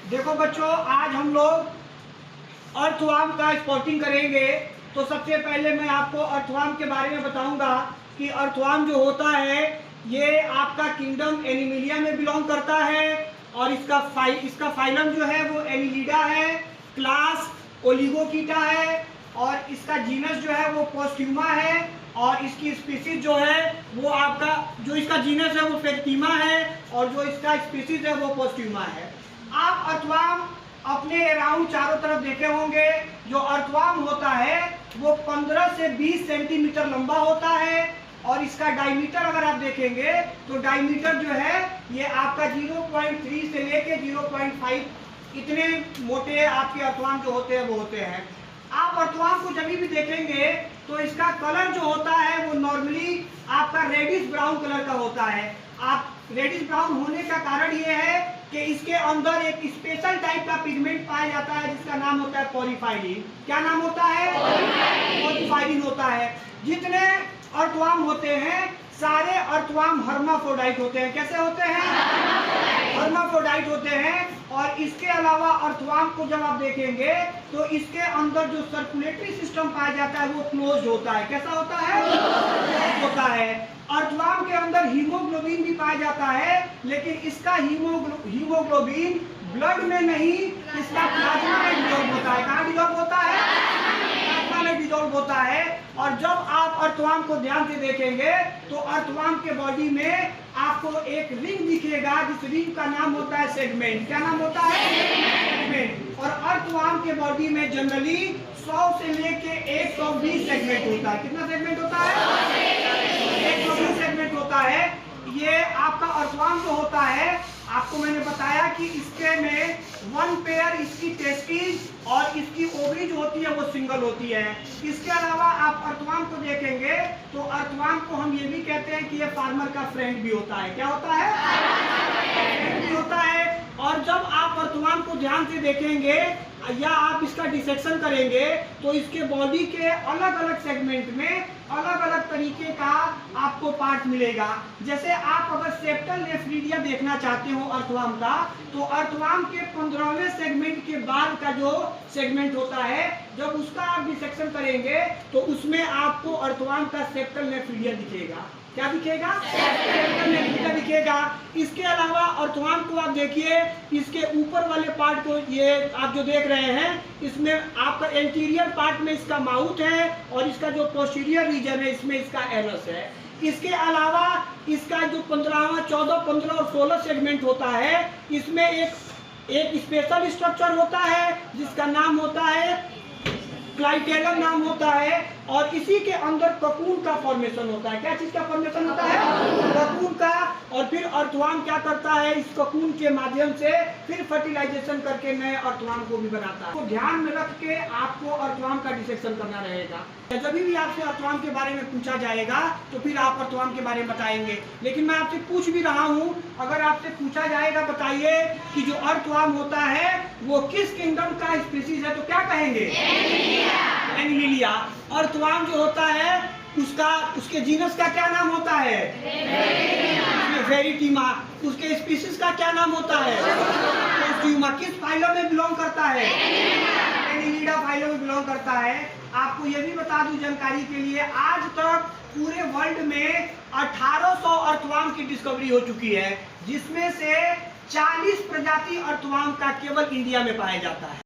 देखो बच्चों, आज हम लोग अर्थवर्म का स्पॉटिंग करेंगे। तो सबसे पहले मैं आपको अर्थवर्म के बारे में बताऊंगा कि अर्थवर्म जो होता है ये आपका किंगडम एनिमिलिया में बिलोंग करता है और इसका फाइलम जो है वो एनिलिडा है, क्लास ओलिगोकीटा है और इसका जीनस जो है वो पोस्ट्यूमा है और इसकी स्पीसीज जो है वो आपका जो इसका जीनस है वो फेक्टीमा है और जो इसका स्पीसीज है वो पोस्ट्यूमा है। आप अर्थवर्म अपने अराउंड चारों तरफ देखे होंगे। जो अर्थवर्म होता है वो 15 से 20 सेंटीमीटर लंबा होता है और इसका डायमीटर अगर आप देखेंगे तो डायमीटर जो है ये आपका 0.3 से लेके 0.5 इतने मोटे आपके अर्थवर्म जो होते हैं वो होते हैं। आप अर्थवर्म को जब भी देखेंगे तो इसका कलर जो होता है वो नॉर्मली आपका रेडिश ब्राउन कलर का होता है। आप रेडिश ब्राउन होने का कारण ये है कि इसके अंदर एक स्पेशल टाइप का पिगमेंट पाया जाता है जिसका नाम होता है पॉलीफाइलिन। क्या नाम होता है? पॉलीफाइलिन होता है। जितने अर्थवर्म होते हैं सारे अर्थवर्म हर्माफ्रोडाइट होते हैं। कैसे होते हैं? हर्माफ्रोडाइट होते हैं। और इसके अलावा अर्थवर्म को जब आप देखेंगे तो इसके अंदर जो सर्कुलेटरी सिस्टम पाया जाता है वो क्लोज होता है। कैसा होता है? क्लोज होता है। अर्थवर्म के अंदर हीमोग्लोबिन भी पाया जाता है, लेकिन इसका हीमोग्लोबिन ब्लड में नहीं, इसका प्लाज्मा में डिजॉल्व होता है। कहाँ डिजॉल्व होता है? प्लाज्मा में डिजॉल्व होता है। और जब आप अर्थवर्म को ध्यान से देखेंगे तो अर्थवर्म के बॉडी में आपको एक रिंग दिखेगा जिस रिंग का नाम होता है सेगमेंट। क्या नाम होता है? सेगमेंट। और अर्थवर्म के बॉडी में जनरली 100 से लेके 120 सेगमेंट होता है। कितना सेगमेंट होता है? 120 सेगमेंट होता है। ये आपका अर्थवर्म जो होता है आपको मैंने बताया कि इसके में 1 पेयर इसकी टेस्टिस और इसकी ओवरी जो होती है वो सिंगल होती है। इसके अलावा आप अर्थवर्म को देखेंगे तो अर्थवर्म को हम ये भी कहते हैं कि ये फार्मर का फ्रेंड भी होता है। क्या होता है? फ्रेंड भी होता है। और जब आप अर्थवर्म को ध्यान से देखेंगे या आप इसका डिसेक्शन करेंगे तो इसके बॉडी के अलग अलग सेगमेंट में अलग अलग तरीके का आपको पार्ट मिलेगा। जैसे आप अगर सेप्टल नेफ्रीडिया देखना चाहते हो अर्थवर्म का तो अर्थवर्म के 15वें सेगमेंट के बाद का जो सेगमेंट होता है जब उसका आप डिसेक्शन करेंगे तो उसमें आपको अर्थवर्म का सेप्टल नेफ्रीडिया दिखेगा। क्या दिखेगा? सेप्टल नेफ्रीडिया दिखेगा। इसके अलावा अर्थवर्म को आप देखिए, इसके ऊपर वाले पार्ट को ये आप जो देख रहे हैं इसमें आपका एंटीरियर पार्ट में इसका माउथ है और इसका जो पोस्टीरियर रीजन है इसमें इसका एनस है। इसके अलावा इसका जो 15वां 14, 15 और 16 सेगमेंट होता है इसमें एक स्पेशल स्ट्रक्चर होता है जिसका नाम होता है क्लाइटेलम नाम होता है और इसी के अंदर ककून का फॉर्मेशन होता है। क्या चीज का फॉर्मेशन होता है? ककून का। और फिर अर्थवर्म क्या करता है? इस ककून के माध्यम से फिर फर्टिलाइजेशन करके नए अर्थवर्म को भी बनाता है। तो ध्यान में रख के आपको अर्थवर्म का डिसेक्शन करना रहेगा। जब भी आपसे अर्थवर्म के बारे में पूछा जाएगा तो फिर आप अर्थवर्म के बारे में बताएंगे। लेकिन मैं आपसे पूछ भी रहा हूँ, अगर आपसे पूछा जाएगा बताइए कि जो अर्थवर्म होता है वो किस किंगडम का स्पीसीज है तो क्या कहेंगे? एनिमिलिया। अर्थवर्म जो होता है उसके जीनस का क्या नाम होता है? वेरिटीमा। उसके स्पीसीज का क्या नाम होता है? पोस्ट्यूमा। किस फाइलम में बिलोंग करता है? एनिलिडा फाइलम में बिलोंग करता है। आपको यह भी बता दूं जानकारी के लिए, आज तक पूरे वर्ल्ड में 1800 अर्थवर्म की डिस्कवरी हो चुकी है जिसमें से 40 प्रजाति अर्थवर्म का केवल इंडिया में पाया जाता है।